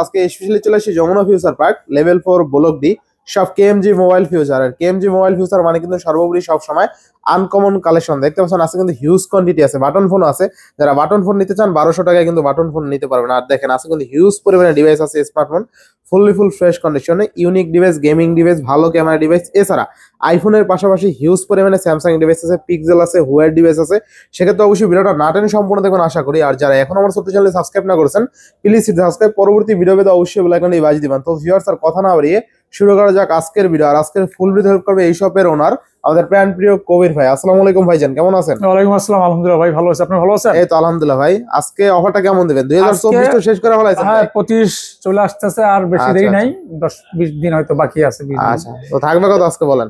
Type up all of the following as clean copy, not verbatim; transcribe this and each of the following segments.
আজকে স্পেশালি চলে আসি Jamuna Future Park level 4 block D সব কেএমজি মোবাইল ফিউচার। আর কেএমজি মোবাইল ফিউচার মানে কিন্তু সর্বোপরি সব সময় আনকমন কালেকশন দেখতে পাচ্ছেন। আজকে কিন্তু হিউজ কোয়ান্টিটি আছে, বাটন ফোন আছে। যারা বাটন ফোন নিতে চান 1200 টাকায় কিন্তু বাটন ফোন নিতে পারবেন। আর দেখেন আজকে কিন্তু হিউজ পরিমাণে ডিভাইস আছে, স্মার্টফোন ফুল ফ্রেশ কন্ডিশনে, ইউনিক ডিভাইস, গেমিং ডিভাইস, ভালো ক্যামেরা ডিভাইস। এছাড়া আইফোনের পাশাপাশি হিউজ পরিমাণে স্যামসাং ডিভাইস আছে, পিক্সেল আছে, হুয়ার ডিভাইস আছে। সেক্ষেত্রে অবশ্যই ভিডিওটা না টেনে সম্পূর্ণ দেখবেন আশা করি। আর যারা এখন আমার ছোট্ট চ্যানেলে সাবস্ক্রাইব না করেছেন প্লিজ সাবস্ক্রাইব, পরবর্তী ভিডিও পেতে অবশ্যই বেল আইকনটি বাজিয়ে দিবেন। তো ভিউয়ার্স আর কথা না বাড়িয়ে শুরু করা যাক আজকের ভিডিও। আর আজকের ফুল ভিডিও হেল্প করবে এই শপের ওনার আমাদের প্রাণ প্রিয় কবির ভাই। আসসালামু আলাইকুম ভাইজান, কেমন আছেন? ওয়ালাইকুম আসসালাম, আলহামদুলিল্লাহ ভাই ভালো আছি, আপনি ভালো আছেন? এই তো আলহামদুলিল্লাহ ভাই। আজকে অফারটা কেমন দিবেন? 2024 তো শেষ করে ফেলাইছেন। হ্যাঁ 25 চলে আসতেছে, আর বেশি দেরি নাই, 10-20 দিন হয়তো বাকি আছে। আচ্ছা, তো থাকবে কত আজকে বলেন?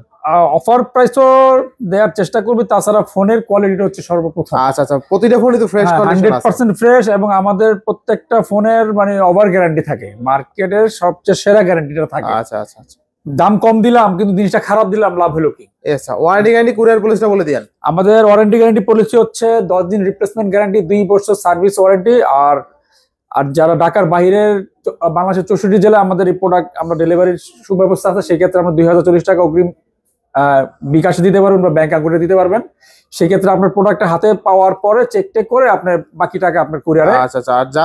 অফার প্রাইস তো দেওয়ার চেষ্টা করবে, তাছাড়া ফোনের কোয়ালিটিটা হচ্ছে সর্বপ্রথম। আচ্ছা, প্রতিটা ফোনই তো ফ্রেশ কন্ডিশন আছে, 100% ফ্রেশ, এবং আমাদের প্রত্যেকটা ফোনের মানে ওভার গ্যারান্টি থাকে, মার্কেটের সবচেয়ে সেরা গ্যারান্টিটা থাকে। আচ্ছা, দাম কম দিলাম কিন্তু জিনিসটা খারাপ দিলাম, লাভ হলো কি? আচ্ছা, ওয়ারেন্টি গ্যারান্টি কুরিয়ার পলিসিটা বলে দেন। আমাদের ওয়ারেন্টি গ্যারান্টি পলিসি হচ্ছে 10 দিন রিপ্লেসমেন্ট গ্যারান্টি, 2 বছর সার্ভিস ওয়ারেন্টি। আর যারা ঢাকার বাইরের বাংলাদেশের 64 জেলায় আমাদের এই প্রোডাক্ট আমরা ডেলিভারির সুব্যবস্থা আছে, সেই ক্ষেত্রে আমরা 2040 টাকা অগ্রিম বিকাশে দিতে পারবেন বা ব্যাংক অ্যাকাউন্টে দিতে পারবেন। সেই ক্ষেত্রে আপনার প্রোডাক্টটা হাতে পাওয়ার পরে চেক করে আপনার বাকি টাকা আপনার কুরিয়ারে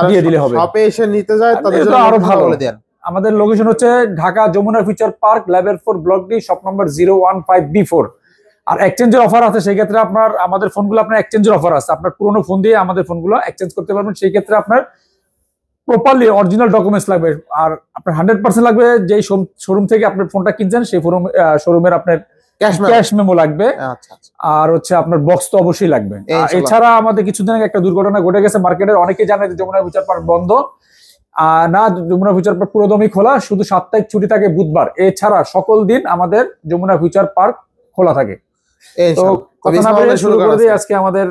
দিয়ে দিলে হবে। শপে এসে নিতে যায় তাদের জন্য আরো ভালো বলে দেন। আমাদের লোকেশন হচ্ছে Dhaka Jamuna Future Park level 4 block D, shop number 015B4। আর এক্সচেঞ্জের অফার আছে, সেই ক্ষেত্রে আপনার আমাদের ফোনগুলো আপনার এক্সচেঞ্জের অফার আছে, আপনার পুরোনো ফোন দিয়ে আমাদের ফোনগুলো এক্সচেঞ্জ করতে পারবেন। সেই ক্ষেত্রে আপনার প্রপারলি অরিজিনাল ডকুমেন্টস লাগবে, আর আপনার 100% লাগবে যেই শোরুম থেকে আপনার ফোনটা কিনছেন সেই শোরুমের আপনার ক্যাশ মেমো লাগবে। আর হচ্ছে আপনার বক্স তো অবশ্যই লাগবে। এছাড়া আমাদের কিছুদিন আগে একটা দুর্ঘটনা ঘটে গেছে মার্কেটের, অনেকে জানে যে যমুনা ফিউচার পার্ক বন্ধ। না, যমুনা ফিউচার পার্ক পুরোদমই খোলা, শুধু সাপ্তাহিক ছুটি থাকে বুধবার। এছাড়া সকল দিন আমাদের যমুনা ফিউচার পার্ক খোলা থাকে। তো কথা না বলে শুরু করে দিই। আজকে আমাদের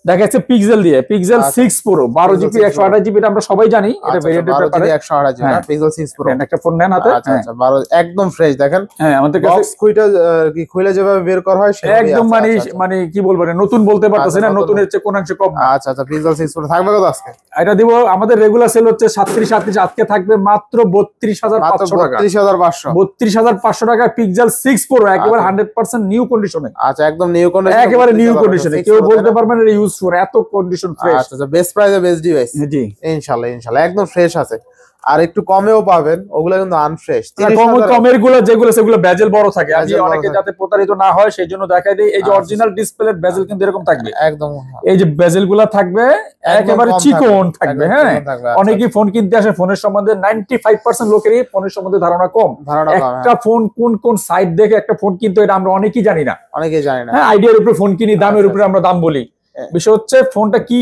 দেখা যাচ্ছে পিক্সেল দিয়ে পিক্সেল 6 প্রো 12GB 128GB, এটা আমরা সবাই জানি, এটা ভেরিয়েন্টের ব্যাপারে 128GB পিক্সেল 6 প্রো একটা ফোন নেন হাতে। আচ্ছা 12 একদম ফ্রেশ দেখেন। হ্যাঁ, আমাদের কাছে বক্স কি খুলে যেভাবে বের করা হয় একদম মানে কি বলবো, নতুন বলতে পারতেছি না, নতুনের চেয়ে কোন অংশে কম। আচ্ছা, পিক্সেল 6 প্রো থাকবে কত আজকে? এটা দিব, আমাদের রেগুলার সেল হচ্ছে 37, আজকে থাকবে মাত্র 32,500 টাকা। 32,500 টাকা পিক্সেল 6 প্রো, একেবারে 100% নিউ কন্ডিশনে। আচ্ছা, একদম নিউ কন্ডিশনে, একেবারে নিউ কন্ডিশনে, কেউ বলতে পারবেন এটা ইউজ ফর, এত কন্ডিশন ফ্রেশ। আচ্ছা, বেস্ট প্রাইসে বেস্ট ডিভাইস। জি ইনশাআল্লাহ একদম ফ্রেশ আছে। আর একটু কমেও পাবেন, ওগুলা কিন্তু আনফ্রেশ। কমের গুলো যেগুলো সেগুলো বেজেল বড় থাকে, আমি অনেকে যাতে প্রতারিত না হয় সেই জন্য দেখাই দেই। এই যে অরিজিনাল ডিসপ্লের বেজেল কিন্তু এরকম থাকবে, একদম এই যে বেজেল গুলা থাকবে একেবারে চিকন থাকবে। হ্যাঁ, অনেকেই ফোন কিনতে আসে, ফোনের সম্বন্ধে 95% লোকেরই ফোনের সম্বন্ধে ধারণা কম। একটা ফোন কোন সাইট দেখে একটা ফোন কিনতে, এটা আমরা অনেকেই জানি না। হ্যাঁ, আইডিয়ার উপরে ফোন কিনি, দামের উপরে আমরা দাম বলি। বিষয় হচ্ছে ফোনটা কি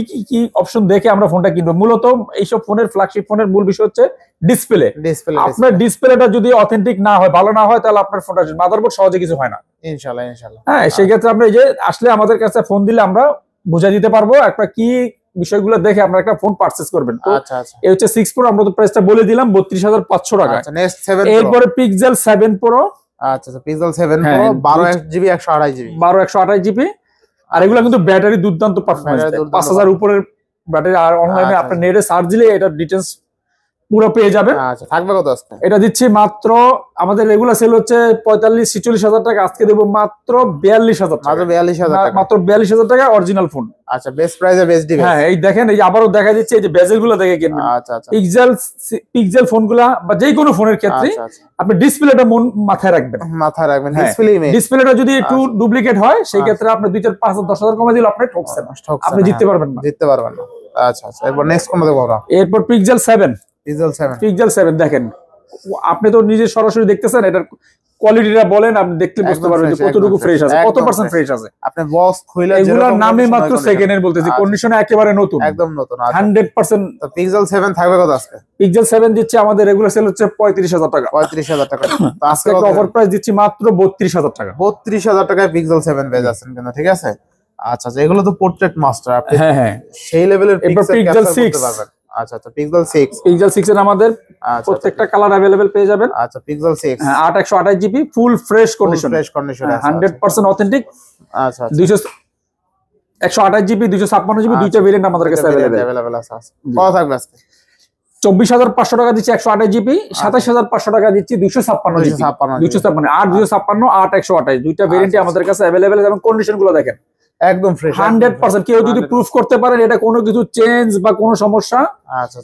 অপশন দেখে আমরা ফোনটা কিনবো। মূলত এইসব ফোনের ফ্ল্যাগশিপ ফোনের মূল বিষয় হচ্ছে ডিসপ্লে। আপনার ডিসপ্লেটা যদি অথেন্টিক না হয়, ভালো না হয়, তাহলে আপনার ফোনটা মাদারবোর্ড সহজে কিছু হয় না। ইনশাআল্লাহ। হ্যাঁ, সেই ক্ষেত্রে আপনি এই যে আসলে আমাদের কাছে ফোন দিলে আমরা বুঝাই দিতে পারবো একটা কি বিষয়গুলো দেখে আমরা একটা ফোন পারচেজ করবেন। আচ্ছা, এই হচ্ছে 6 প্রো, আমরা তো প্রাইসটা বলে দিলাম 32,500 টাকা। এরপরে পিক্সেল 7 প্রো। আচ্ছা, পিক্সেল 7 প্রো 12GB 128GB। আর এগুলো কিন্তু ব্যাটারি দুর্দান্ত পারফরম্যান্স, 5000 উপরের ব্যাটারি। আর অনলাইনে আপনি নেটে সার্চ দিলে এটা ডিটেইলস পুরো পেয়ে যাবেন। আচ্ছা, থাকবে কত আজকে? এটা দিচ্ছি মাত্র, আমাদের রেগুলার সেল হচ্ছে 45-46 টাকা, আজকে দেব মাত্র 42,000 টাকা। মাত্র 42,000 টাকা অরিজিনাল ফোন। আচ্ছা, বেস্ট প্রাইসে বেস্ট ডিভাইস। হ্যাঁ, এই দেখেন, এই যে আবারও দেখা দিচ্ছে, এই যে বেজেল গুলো দেখে কিনবেন। আচ্ছা, পিক্সেল ফোনগুলা বা যে কোনো ফোনের ক্ষেত্রে আপনি ডিসপ্লেটা মাথায় রাখবেন। ডিসপ্লেটা যদি একটু ডুপ্লিকেট হয়, সেই ক্ষেত্রে আপনি 2-4-5-10,000 কমে দিলে আপনি ঠকছেন, আপনি জিততে পারবেন না। আচ্ছা, এরপর নেক্সট কোন দেব আমরা? এরপর পিক্সেল 7। পিক্সেল 7 দেখেন, আপনি তো নিজে সরাসরি দেখতেছেন, এটার কোয়ালিটিটা বলেন, আপনি দেখতে বুঝতে পারবেন যে কতটুকু ফ্রেশ আছে, কত পার্সেন্ট ফ্রেশ আছে। আপনি বক্স খুলে এগুলোর নামে মাত্র সেকেন্ডের বলতেছি, কন্ডিশনে একেবারে নতুন, একদম নতুন 100%। তো পিক্সেল 7 থাকবে কত আজকে? পিক্সেল 7 দিচ্ছে আমাদের রেগুলার সেল হচ্ছে 35,000 টাকা। 35,000 টাকা। তো আজকে অফার প্রাইস দিচ্ছি মাত্র 32,000 টাকা। 32,000 টাকায় পিক্সেল 7 পেয়ে যাচ্ছেন কিন্তু, ঠিক আছে? আচ্ছা, এগুলো তো পোর্ট্রেট মাস্টার, আপনি হ্যাঁ সেই লেভেলের পিক্সেল করতে পারবেন। আচ্ছা, পিক্সেল 6 এর আমাদের প্রত্যেকটা কালার अवेलेबल পেয়ে যাবেন। আচ্ছা, পিক্সেল 6 হ্যাঁ 8/128GB full fresh condition, 100% authentic. আচ্ছা, 128GB 256GB দুইটা ভেরিয়েন্ট আমাদের কাছে अवेलेबल আছে। কত থাকবে আজকে? 24,500 টাকা দিচ্ছি 128 জিবি, 27,500 টাকা দিচ্ছি 256 জিবি, 256 8 256 8 128 দুইটা ভেরিয়েন্টই আমাদের কাছে अवेलेबल এবং কন্ডিশন গুলো দেখেন একদম ফ্রেশ 100%। কেউ যদি প্রুফ করতে পারেন এটা কোনো কিছু চেঞ্জ বা কোনো সমস্যা, আচ্ছা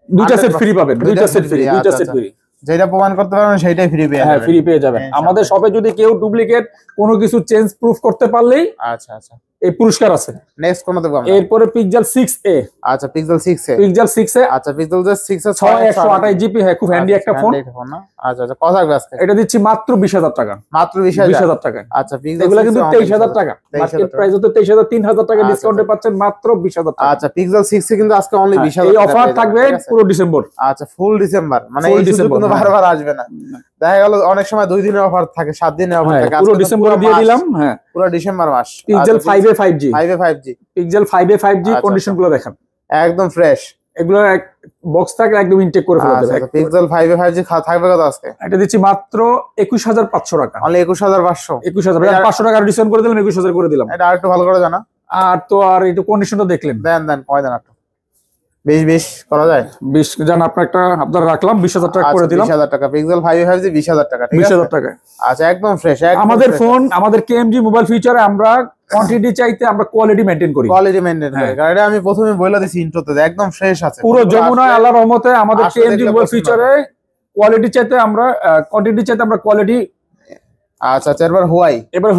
দুইটা সেট ফ্রি পাবেন, দুইটা সেট ফ্রি, দুইটা সেট ফ্রি, যেটা প্রমাণ করতে পারবেন সেটাই ফ্রি পেয়ে যাবেন। হ্যাঁ ফ্রি পেয়ে যাবেন। আমাদের শপে যদি কেউ ডুপ্লিকেট কোনো কিছু চেঞ্জ প্রুফ করতে পারলেই আচ্ছা এই পুরস্কার আছে। নেক্সট কোন দেব আমরা? এরপরে পিক্সেল 6a। আচ্ছা পিক্সেল 6a, পিক্সেল 6a, আচ্ছা পিক্সেল 6a 128 জিবি, হ্যাঁ খুব হ্যান্ডি একটা ফোন। আচ্ছা কত থাকবে আজকে? এটা দিচ্ছি মাত্র 20,000 টাকা, মাত্র 20,000 টাকা। আচ্ছা পিক্সেল এগুলা কিন্তু 23,000 টাকা, মার্কেট প্রাইস হতে 23,000, 3,000 টাকা ডিসকাউন্টে পাচ্ছেন মাত্র 20,000 টাকা। আচ্ছা পিক্সেল 6 এ কিন্তু আজকে অনলি 20,000 এই অফার থাকবে পুরো ডিসেম্বর। আচ্ছা ফুল ডিসেম্বর, মানে এই শুধু কোনো বারবার আসবে না। দেখা গেল অনেক সময় 2 দিনের অফার থাকে, 7 দিনের অফার থাকে, পুরো ডিসেম্বর দিয়ে দিলাম। হ্যাঁ পুরো ডিসেম্বর মাস। Pixel 5a 5G, 5a 5G, pixel 5a 5G condition গুলো দেখেন একদম ফ্রেশ। এগুলো বক্স থাকলে একদম ইনটেক করে ফেলতে হবে। আচ্ছা পিক্সেল 5a 5G থাকবে কত আজকে? এটা দিচ্ছি মাত্র 21,500 টাকা, অনলি 21,500। 21,500 টাকা ডিসকাউন্ট করে দিলাম, 21,000 করে দিলাম। এটা আরেকটু ভালো করে জানা। আর তো আর একটু কন্ডিশনটা দেখলেন, দেন কয় দেন একটু 20 করা যায়? 20 জান আপনার রাখলাম, 20,000 টাকা করে দিলাম। 20,000 টাকা পিক্সেল 5a 5G 20,000 টাকা, ঠিক আছে 20,000 টাকা। আচ্ছা একদম ফ্রেশ। আমাদের ফোন, আমাদের কেএমজি মোবাইল ফিউচারে আমরা কোয়ান্টিটি চাইতে আমরা কোয়ালিটি মেইনটেইন করি, কোয়ালিটি মেইনটেইন করি। কারণ এটা আমি প্রথমে বলে দিছি ইন্ট্রোতে, একদম ফ্রেশ আছে পুরো যমুনায়। আল্লাহর রহমতে আমাদের কেএমজি মোবাইল ফিউচারে কোয়ালিটি চাইতে আমরা কোয়ান্টিটি চাইতে আমরা কোয়ালিটি। আচ্ছা এবার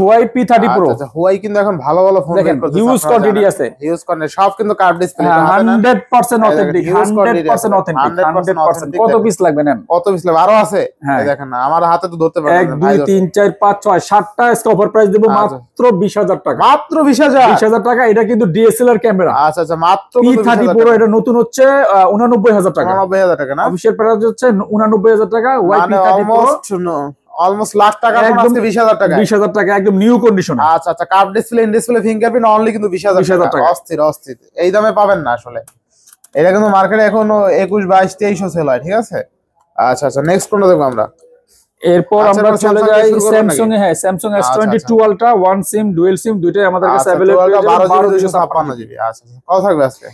হুয়াই P30 Pro। আচ্ছা হুয়াই কিন্তু এখন ভালো ফোন বের করতেছে, হিউজ কোয়ান্টিটি আছে, হিউজ কোয়ান্টিটি, সব কিন্তু কার্ভ ডিসপ্লে, 100% অথেন্টিক, 100% অথেন্টিক, 100%। কত পিস লাগবে নেন? কত পিস লাগবে? আরো আছে, এই দেখেন না, আমার হাতে তো ধরতে পারবেন 1 2 3 4 5 6 7টা অফার প্রাইস দেব মাত্র 20,000 টাকা, মাত্র 20,000 টাকা। এটা কিন্তু ডিএসএলআর ক্যামেরা। আচ্ছা মাত্র P30 Pro, এটা নতুন হচ্ছে 89,000 টাকা, 89,000 টাকা না, অফিশিয়াল প্রাইস হচ্ছে 89,000 টাকা। Y P30 Pro almost lakh টাকা ফোন আজকে 20,000 টাকা, 20,000 টাকা একদম নিউ কন্ডিশন। আচ্ছা curve display, in display, fingerprint, only কিন্তু 20,000 টাকা। অস্থির এই দামে পাবেন না আসলে। এটা কিন্তু মার্কেটে এখনো 21 22 2300 সেল হয়, ঠিক আছে। আচ্ছা নেক্সট কোনটা দেখব আমরা? এরপর আমরা চলে যাই স্যামসাং এ। হ্যাঁ স্যামসাং S22 Ultra, 1 সিম ডুয়াল সিম দুইটাই আমাদের কাছে अवेलेबल। 12,256 জিবি। আচ্ছা কত থাকবে আজকে?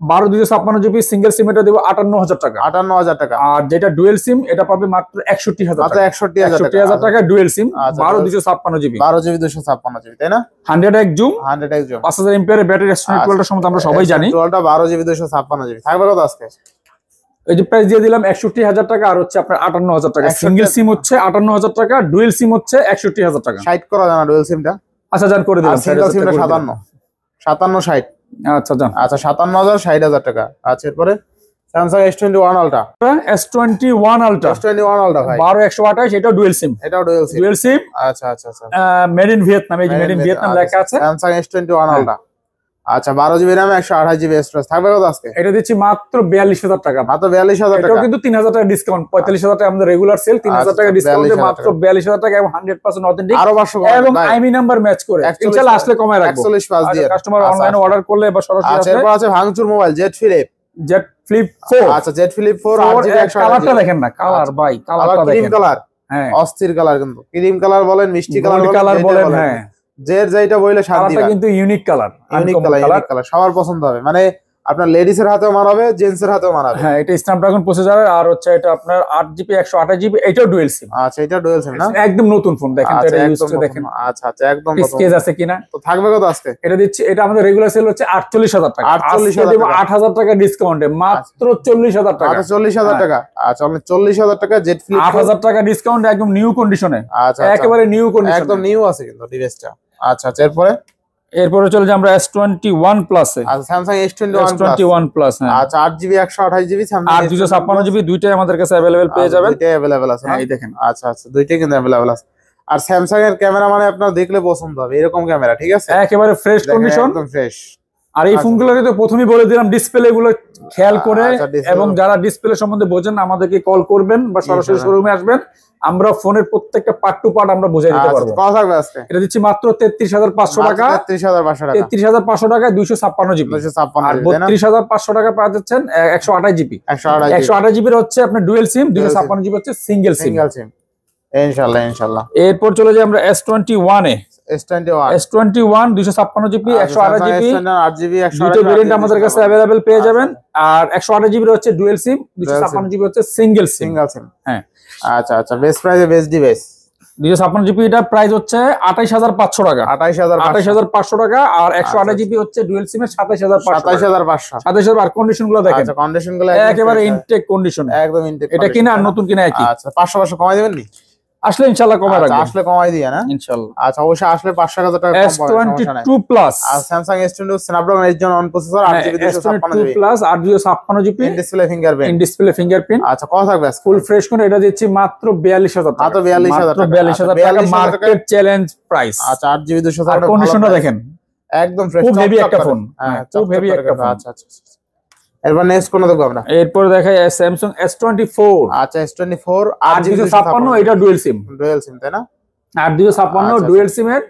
12,256 জিবি সিঙ্গেল সিম, এটা দেব 58,000 টাকা, 58,000 টাকা। আর যেটা ডুয়াল সিম এটা পাবে মাত্র 61,000 টাকা, 61,000 টাকা dual SIM, 12,256 GB, 12 GB 256 GB, তাই না? 100x zoom, 100x zoom, 5000 MPR battery. S22 Ultra সম্বন্ধে আমরা সবাই জানি। 12 জিবি 256 জিবি থাকবে কত আজকে? এই যে প্রাইস দিয়ে দিলাম 61,000 টাকা, আর হচ্ছে আপনার 58,000 টাকা। সিঙ্গেল সিম হচ্ছে 58,000 টাকা, ডুয়াল সিম হচ্ছে 61,000 টাকা। 60 করা যায় না ডুয়াল সিমটা? আচ্ছা জান করে দিলাম। সিঙ্গেল সিমটা 57 60। আচ্ছা জান। আচ্ছা 57,000 60,000 টাকা। আচ্ছা এরপরে Samsung S21 Ultra, S21 Ultra ভাই 12/128, এটা ডুয়াল সিম, এটাও ডুয়াল সিম। আচ্ছা মেড ইন ভিয়েতনাম, এই যে মেড ইন ভিয়েতনাম লেখা আছে। স্যামসাং S21 Ultra, আচ্ছা 12 জিবি RAM, 128 জিবি স্টোরেজ থাকবে কত আজকে? এটা দিচ্ছি মাত্র 42,000 টাকা, মাত্র 42,000 টাকা। এটাও কিন্তু 3,000 টাকা ডিসকাউন্ট, 45,000 টাকা আমাদের রেগুলার সেল, 3,000 টাকা ডিসকাউন্টে মাত্র 42,000 টাকা এবং 100% অথেন্টিক, আরো 500 এবং আইমি নাম্বার ম্যাচ করে ইনশাআল্লাহ আসলে কমায় রাখবো। 41 দিয়ে কাস্টমার অনলাইনে অর্ডার করলে বা সরাসরি আসলে। এরপর আছে ভাঙচুর মোবাইল Z Flip 4। আচ্ছা Z Flip 4 8GB, কালারটা দেখেন না, কালার ভাই কালারটা দেখেন, ক্রিম কালার, হ্যাঁ অস্থির কালার, কিন্তু ক্রিম কালার বলেন, মিষ্টি কালার বলেন, হ্যাঁ যেটা বইলে শান্তি, কালারটা কিন্তু ইউনিক কালার, সবার পছন্দ হবে। মানে আপনার লেডিস এর হাতেও মানাবে, জেন্টস এর হাতেও মানাবে। হ্যাঁ এটা স্ন্যাপড্রাগন প্রসেসর, আর হচ্ছে এটা আপনার 8GB 128 জিবি, এটাও ডুয়াল সিম। আচ্ছা এটা ডুয়াল সিম না, একদম নতুন ফোন, দেখেন তো এটা ইউজ করে দেখেন। আচ্ছা একদম নতুন, স্কেচ আছে কিনা। তো থাকবে কত আজকে? এটা দিচ্ছি, এটা আমাদের রেগুলার সেল হচ্ছে 48,000 টাকা, 48,000 দেব 8,000 টাকা ডিসকাউন্টে মাত্র 40,000 টাকা, 40,000 টাকা। আচ্ছা 40,000 টাকা Z Flip 8,000 টাকা ডিসকাউন্ট, একদম নিউ কন্ডিশনে। আচ্ছা একেবারে নিউ কন্ডিশন, একদম নিউ আছে কিন্তু ডিভাইসটা। আচ্ছা এরপরে চলে যাই আমরা S21 প্লাস এ। আচ্ছা স্যামসাং S21 প্লাস, হ্যাঁ আচ্ছা 8GB 128 জিবি, স্যামসাং 8 256 জিবি, দুইটাই আমাদের কাছে अवेलेबल পেয়ে যাবেন। দুইটাই अवेलेबल আছে, হ্যাঁ এই দেখেন। আচ্ছা দুইটাই কিন্তু अवेलेबल আছে। আর স্যামসাং এর ক্যামেরা মানে আপনার দেখলে পছন্দ হবে এরকম ক্যামেরা, ঠিক আছে, একেবারে ফ্রেশ কন্ডিশন, একদম ফ্রেশ। আর এই ফোনগুলো কিন্তু প্রথমেই বলে দিলাম ডিসপ্লে গুলো খেয়াল করে, এবং যারা ডিসপ্লে সম্বন্ধে বোঝেন আমাদেরকে কল করবেন বা সরাসরি শোরুমে আসবেন, আমরা ফোনের প্রত্যেকটা পার্ট টু পার্ট আমরা বুঝাই দিতে পারবো। কত থাকবে আজকে? এটা দিচ্ছি মাত্র 33,500 টাকা, 33,500 টাকা 256 জিবি, 256 আর 32,500 টাকা পাওয়া যাচ্ছেন 128 জিবি। 128 জিবির হচ্ছে আপনার ডুয়াল সিম, 256 জিবি হচ্ছে সিঙ্গেল সিম। ইনশাআল্লাহ। এরপর চলে যাই আমরা S21 এ। S21 256 জিবি 128 জিবি 8GB দুটো ভেরিয়েন্ট আমাদের কাছে अवेलेबल পেয়ে যাবেন। আর 128 জিবি হচ্ছে ডুয়াল সিম, 256 জিবি হচ্ছে সিঙ্গেল সিম। হ্যাঁ আচ্ছা আচ্ছা, বেস্ট প্রাইসে বেস্ট ডিভাইস। 256 জিবি এটা প্রাইস হচ্ছে 28500 টাকা, 28500 টাকা। আর 128 জিবি হচ্ছে ডুয়াল সিমের 27500 আর কন্ডিশন গুলো দেখেন। আচ্ছা কন্ডিশন গুলো একেবারে ইনটেক কন্ডিশন, একদম ইনটেক। এটা কিনা আর নতুন কিনা একই। আচ্ছা 500 কমাই দিবেন নি? আসলে ইনশাআল্লাহ কমাই রাখবো, আসলে কমাই দিয়া না ইনশাআল্লাহ। আচ্ছা অবশ্যই আসলে 500 টাকা কম পাবেন, সমস্যা নাই। S22 প্লাস আর Samsung S22 Snapdragon 8 Gen 1 processor 8GB 256GB plus 856GB in display fingerprint, in display fingerprint. আচ্ছা কত থাকবে ফুল ফ্রেশ করে এটা দিচ্ছি মাত্র 42000 টাকা, মাত্র 42000 টাকা, 42000 টাকা মার্কেট চ্যালেঞ্জ প্রাইস। আচ্ছা 8GB 256 আর কন্ডিশনটা দেখেন একদম ফ্রেশ, খুব হেভি একটা ফোন, খুব হেভি একটা ফোন। আচ্ছা আচ্ছা, এরপর নেক্সট কোন দেখব আমরা? এরপর দেখাই Samsung S24। আচ্ছা S24 8GB 256, এটা ডুয়াল সিম, তাই না? 8GB 256 ডুয়াল সিমের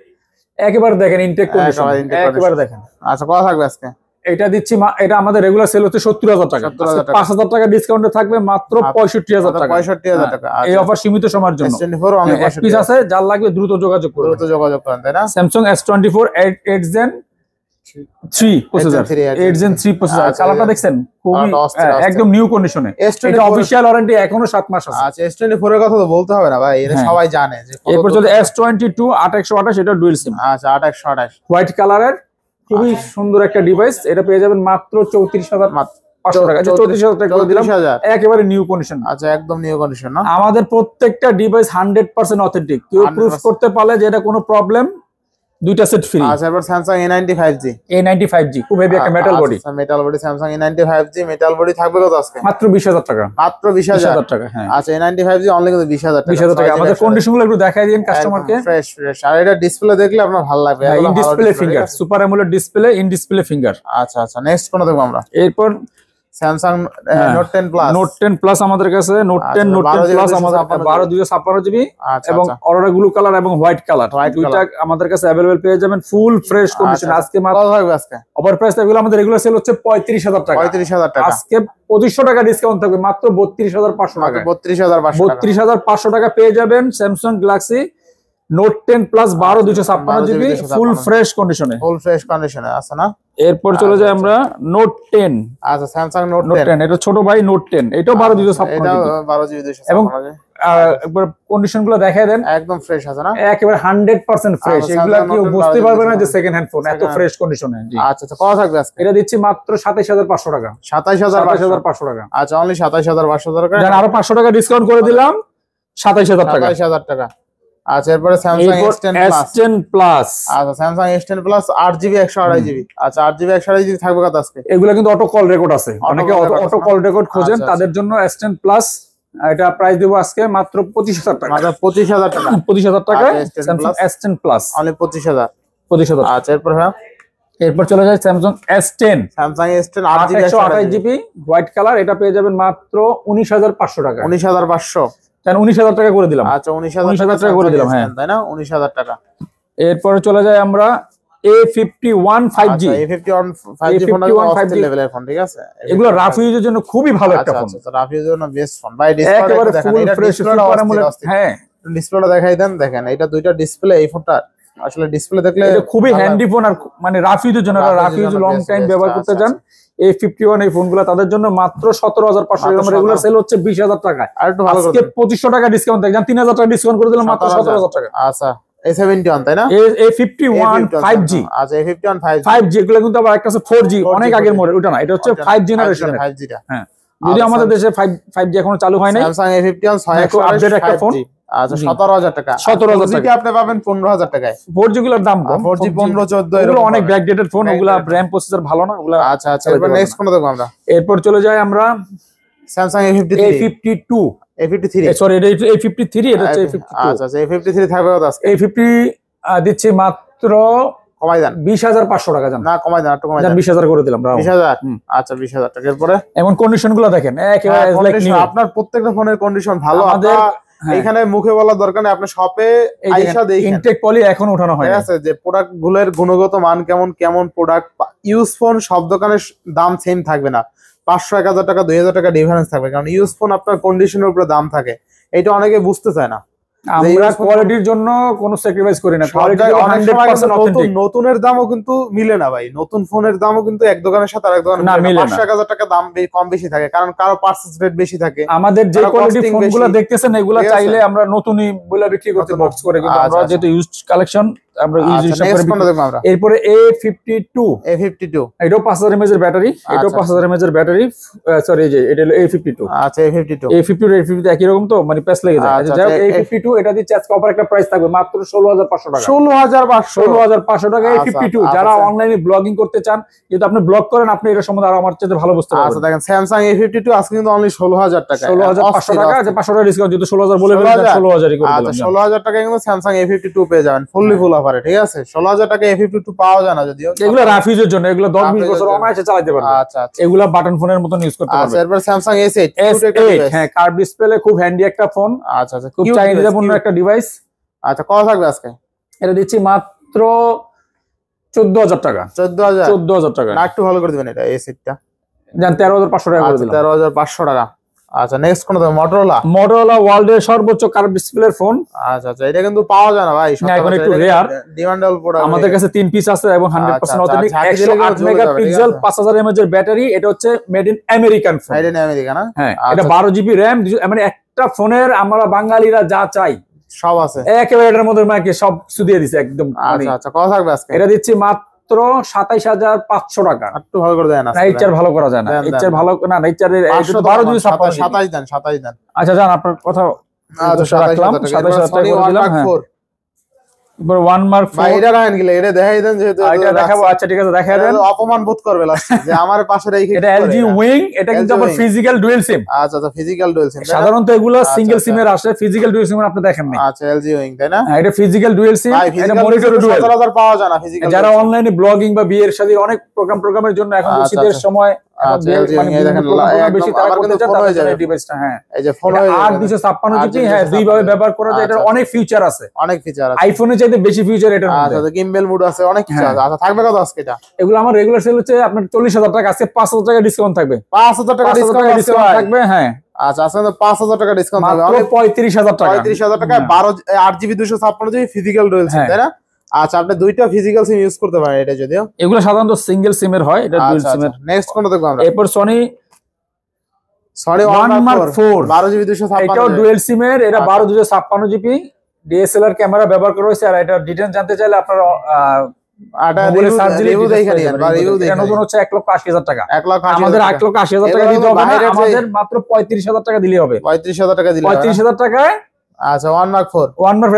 একেবারে দেখেন ইনটেক কন্ডিশন, একেবারে দেখেন। আচ্ছা কত থাকবে আজকে? এটা দিচ্ছি, এটা আমাদের রেগুলার সেল হচ্ছে 70000 টাকা, 5000 টাকা ডিসকাউন্টে থাকবে মাত্র 65000 টাকা, 65000 টাকা। এই অফার সীমিত সময়ের জন্য। S24 অনলি 65 পিস আছে, যার লাগবে দ্রুত যোগাযোগ করুন, তাই না? Samsung S24 8 Gen 3 processor, 8 Gen 3 processor. কালারটা দেখছেন খুবই একদম নিউ কন্ডিশনে, এটা অফিশিয়াল ওয়ারেন্টি এখনো 7 মাস আছে। আচ্ছা S24 এর কথা তো বলতে হবে না ভাই, এটা সবাই জানে যে। এরপর চলে S22 8128, এটা ডুয়াল সিম। আচ্ছা 8128 হোয়াইট কালারের খুবই সুন্দর একটা ডিভাইস, এটা পেয়ে যাবেন মাত্র 34500 টাকা। 34000 টাকা করে দিলাম, একেবারে নিউ কন্ডিশন। আচ্ছা একদম নিউ কন্ডিশন না? আমাদের প্রত্যেকটা ডিভাইস 100% অথেন্টিক, কেউ প্রুফ করতে পারলে যে এটা কোনো প্রবলেম, দুইটা সেট ফ্রি। আচ্ছা এবার Samsung A95G, A95G খুব হেভি একটা metal body, metal body Samsung A95G metal body থাকবে কত আজকে? মাত্র 20000 টাকা, মাত্র 20000 টাকা। হ্যাঁ আচ্ছা A95G অনলি কত? 20000 টাকা। আমাদের কন্ডিশনগুলো একটু দেখাই দিন কাস্টমারকে। ফ্রেশ ফ্রেশ, আর এটা ডিসপ্লে দেখলে আপনার ভালো লাগবে, in display finger, super AMOLED display, in display finger. আচ্ছা আচ্ছা নেক্সট কোন দেখব আমরা? এরপর Samsung Note 10 Plus, Note 10 Plus আমাদের কাছে, Note 10 Plus আমাদের 12 256GB এবং অরোরা ব্লু কালার এবং হোয়াইট কালার, দুইটা আমাদের কাছে अवेलेबल পেয়ে যাবেন ফুল ফ্রেশ কন্ডিশন। আজকে মাত্র থাকবে আজকে অফার প্রাইস, এগুলো আমাদের রেগুলার সেল হচ্ছে 35000 টাকা, 35000 টাকা। আজকে 2500 টাকা ডিসকাউন্ট থাকবে, মাত্র 32500 টাকা, 32500 টাকা পেয়ে যাবেন Samsung Galaxy Note 10 Plus 12256GB full fresh কন্ডিশনে, আছে না? এরপর চলে যাই আমরা Note 10। আচ্ছা Samsung Note 10, এটা ছোট ভাই Note 10, এটাও 12256, এটা 12256 এবং একবার কন্ডিশন গুলো দেখায় দেন, একদম ফ্রেশ আছে না? একেবারে 100% ফ্রেশ, এগুলা কেউ বুঝতে পারবে না যে সেকেন্ড হ্যান্ড ফোন, এত ফ্রেশ কন্ডিশনে। আচ্ছা আচ্ছা কত থাকবে আজকে? এটা দিচ্ছি মাত্র 27500 টাকা, 27500 টাকা। আচ্ছা অনলি 27500 টাকা, জান আরো 500 টাকা ডিসকাউন্ট করে দিলাম, 27000 টাকা। 27000 টাকা। আচ্ছা এরপরে Samsung S10 Plus, আচ্ছা Samsung S10 Plus 8GB 128GB, আচ্ছা 8GB 128GB থাকবে কত আজকে? এগুলা কিন্তু অটো কল রেকর্ড আছে, অনেকে অটো কল রেকর্ড খোঁজেন, তাদের জন্য S10 Plus এটা প্রাইস দেব আজকে মাত্র 25000 টাকা, মাত্র 25000 টাকা, 25000 টাকা Samsung S10 Plus অনলি 25000। আচ্ছা এরপর হ্যাঁ, এরপর চলে যায় Samsung S10, Samsung S10 8GB 128GB white colour, এটা পেয়ে যাবেন মাত্র 19500 টাকা, 19500, 19000 টাকা করে দিলাম। আচ্ছা 19000 টাকা করে দিলাম, হ্যাঁ তাই না? 19000 টাকা। এরপর চলে যায় আমরা A51 5G, A51 5G phone আছে লেভেলের ফোন, ঠিক আছে? এগুলো রাফ ইউজের জন্য খুবই ভালো একটা ফোন, আচ্ছা রাফ ইউজের জন্য বেস্ট ফোন ভাই। ডিসপ্লে দেখেন, এটা ডিসপ্লেটা, হ্যাঁ ডিসপ্লেটা দেখাই দেন, দেখেন এটা দুইটা ডিসপ্লে, এই ফোনটা আসলে ডিসপ্লে দেখলে এটা খুবই হ্যান্ডি ফোন, আর মানে রাফ ইউজের জন্য, রাফ ইউজ লং টাইম ব্যবহার করতে চান, A51 এই ফোনগুলো তাদের জন্য মাত্র 17500, এর রেগুলার সেল হচ্ছে 20000 টাকা, আর একটু ভালো করে আজকে 2500 টাকা ডিসকাউন্ট দেন, 3000 টাকা ডিসকাউন্ট করে দিলাম, মাত্র 17000 টাকা। আচ্ছা A71 তাই না? A51 5G, আচ্ছা A51 5G এগুলো কিন্তু আবার একটা আছে 4G, অনেক আগের মডেল, ওটা না, এটা হচ্ছে 5 জেনারেশনের 5G টা। হ্যাঁ, যদি আমাদের দেশে 5G এখনো চালু হয় নাই। Samsung A51 আপডেট একটা ফোন, আচ্ছা 17000 টাকা, 17000 টাকা আপনি পাবেন 15000 টাকায়। 4G গুলোর দাম কম, 4G 15 14 এগুলো অনেক ব্যাকডেটেড ফোন, ওগুলা RAM প্রসেসর ভালো না ওগুলা। আচ্ছা আচ্ছা এরপর নেক্সট কোন দেখব আমরা? এরপর চলে যাই আমরা Samsung A53, সরি এটা A53, এটা হচ্ছে A52। আচ্ছা আচ্ছা A53 থাকবে কত আজকে? A50 দিচ্ছি মাত্র কমাই দেন, 20500 টাকা, জান না কমাই দেন, একটু কমাই দেন, 20000 করে দিলাম, 20000। আচ্ছা 20000 টাকা। এরপরে এমন কন্ডিশন গুলো দেখেন, একেবারে লাইক নিউ, আপনার প্রত্যেকটা ফোনের কন্ডিশন ভালো, আমাদের এখানে মুখে বলার দরকার নেই, আপনি শপে আইসা দেখেন, ইনটেক পলি এখন উঠানো হয়, ঠিক আছে? যে প্রোডাক্ট গুলোর গুণগত মান কেমন, কেমন প্রোডাক্ট ইউজ ফোন, সব দোকানের দাম সেম থাকবে না, 500 1000 টাকা 2000 টাকা ডিফারেন্স থাকবে, কারণ ইউজ ফোন আপনার কন্ডিশনের উপরে দাম থাকে, এটা অনেকে বুঝতে চায় না। আমরা কোয়ালিটির জন্য কোনো স্যাক্রিফাইস করি না, কোয়ালিটি 100% অথেন্টিক। নতুনের দামও কিন্তু মিলে না ভাই, নতুন ফোনের দামও কিন্তু এক দোকানের সাথে আরেক দোকানের না মিলে না, 500-1000 টাকা দাম কম বেশি থাকে, কারণ কারো পারচেজ রেট বেশি থাকে। আমাদের যে কোয়ালিটি ফোনগুলো দেখতেছেন এগুলা চাইলে আমরা নতুনই বলে বিক্রি করতে বক্স করে, কিন্তু আমরা যেহেতু ইউজড কালেকশন আমরা ইউজ হিসাব করে বিক্রি করি। এরপরে A52 এটাও 5000 mAh এর ব্যাটারি, এটাও 5000 mAh এর ব্যাটারি, সরি এই যে এটা হলো A52। আচ্ছা A52 একই রকম তো, মানে প্যাচ লেগে যায়। যাই হোক A52 এটা দিচ্ছে আজকে অফার একটা প্রাইস থাকবে মাত্র 16500 টাকা। 16500 টাকা A52। যারা অনলাইনে ব্লগিং করতে চান, যেহেতু আপনি ব্লগ করেন, আপনি এটা সম্বন্ধে আরো আমার চেয়ে ভালো বুঝতে পারবেন। আচ্ছা দেখেন Samsung A52 আজকে কিন্তু অনলি 16000 টাকা, 16500 টাকা। যে 500 টাকা ডিসকাউন্ট, যেহেতু 16000 বলে ফেলেন 16000ই করে দিলাম। আচ্ছা 16000 টাকা কিন্তু Samsung A52 পেয়ে যাবেন ফুললি ফুল অফারে, ঠিক আছে? 16000 টাকা A52 পাওয়া যায় না যদিও, এগুলো রাফ ইউজের জন্য, এগুলো 10-20 বছর অনায়াসে চালাতে পারবে। আচ্ছা এগুলো বাটন ফোনের মতন ইউজ করতে পারবে। আচ্ছা এরপর Samsung S8, হ্যাঁ কার্ভ ডিসপ্লে, খুব হ্যান্ডি একটা ফোন। আচ্ছা খুব চাহিদাপূর্ণ একটা ডিভাইস। আচ্ছা কত থাকবে আজকে? এটা দিচ্ছি মাত্র 14000 টাকা। 14000 টাকা না একটু ভালো করে দিবেন এটা S8 টা, জান 13500 টাকা করে দিলাম। 13500 টাকা। আচ্ছা নেক্সট কোন দাম? Motorola ওয়ার্ল্ডের সর্বোচ্চ কার্ভ ডিসপ্লের ফোন। আচ্ছা এটা কিন্তু পাওয়া যায় না ভাই, এখন একটু রেয়ার, ডিমান্ডেবল প্রোডাক্ট। আমাদের কাছে 3 পিস আছে এবং 100% অথেন্টিক। 108 মেগাপিক্সেল 5000 mAh এর ব্যাটারি। এটা হচ্ছে made in American phone. Made in America না? হ্যাঁ এটা 12 জিবি র‍্যাম, মানে একটা ফোনের আমরা বাঙালিরা যা চাই সব আছে একেবারে এটার মধ্যে, মানে সব সুদিয়ে দিছে একদম। আচ্ছা কত থাকবে আজকে? এটা দিচ্ছি মাত্র 27500 টাকা। একটু ভালো করে দেন। না এইটার ভালো করা যায় না, এইটার ভালো না, এইটার 12 যদি 27 দেন। আচ্ছা জান আপনার কথা রাখলাম, 27000 টাকা করে দিলাম। হ্যাঁ এবার 1 মার্ক 4 ভাই এটা রাখেন গিলে, এটা দেখাই দেন, যেহেতু এটা দেখাবো। আচ্ছা ঠিক আছে দেখাই দেন, অপমান বোধ করবে লাস্টে যে আমার পাশে রেখে। এটা LG উইং, এটা কিন্তু আবার ফিজিক্যাল ডুয়াল সিম। আচ্ছা ফিজিক্যাল ডুয়াল সিম, সাধারণত এগুলো সিঙ্গেল সিমের আসে, ফিজিক্যাল ডুয়াল সিম আপনি দেখেন না। আচ্ছা LG উইং তাই না? হ্যাঁ এটা ফিজিক্যাল ডুয়াল সিম, এটা মনিটর ডুয়াল। 17000 পাওয়া যায় না ফিজিক্যাল। যারা অনলাইনে ব্লগিং বা বিয়ের শাদীর অনেক প্রোগ্রামের জন্য এখন শীতের সময় ব্যবহার করা যায়, এটার অনেক ফিচার আছে, আইফোনের চাইতে বেশি ফিচার এটার মধ্যে। গিম্বেল মোড আছে, অনেক কিছু আছে। আচ্ছা থাকবে কত আজকে এটা? এগুলো আমার রেগুলার সেল হচ্ছে আপনার 40000 টাকা, আজকে 5000 টাকা ডিসকাউন্ট থাকবে। 5000 টাকা ডিসকাউন্ট থাকবে। হ্যাঁ আচ্ছা আজকে 5000 টাকা ডিসকাউন্ট থাকবে, মাত্র 35000 টাকা। 35000 টাকায় 8GB 256GB physical dual SIM তাই না? আচ্ছা আপনি দুইটা ফিজিক্যাল সিম ইউজ করতে পারেন এটা, যদিও এগুলো সাধারণত সিঙ্গেল সিমের হয়, এটা ডুয়াল সিমের। নেক্সট কোনটা দেখব আমরা? এরপর সনি 1 মার্ক 4 12GB 256, এটাও ডুয়াল সিমের, এটা 12256GB ডিএসএলআর ক্যামেরা ব্যবহার করা হয়েছে। আর এটা ডিটেইলস জানতে চাইলে আপনারা রিভিউ দেখে নিন, বা রিভিউ দেখে নতুন হচ্ছে 1,80,000 টাকা। আমাদের 1,80,000 টাকা দিতে হবে না, আমাদের মাত্র 35000 টাকা দিলেই হবে। 35000 টাকা দিলে 35000 টাকায়। আচ্ছা 1 মার্ক 4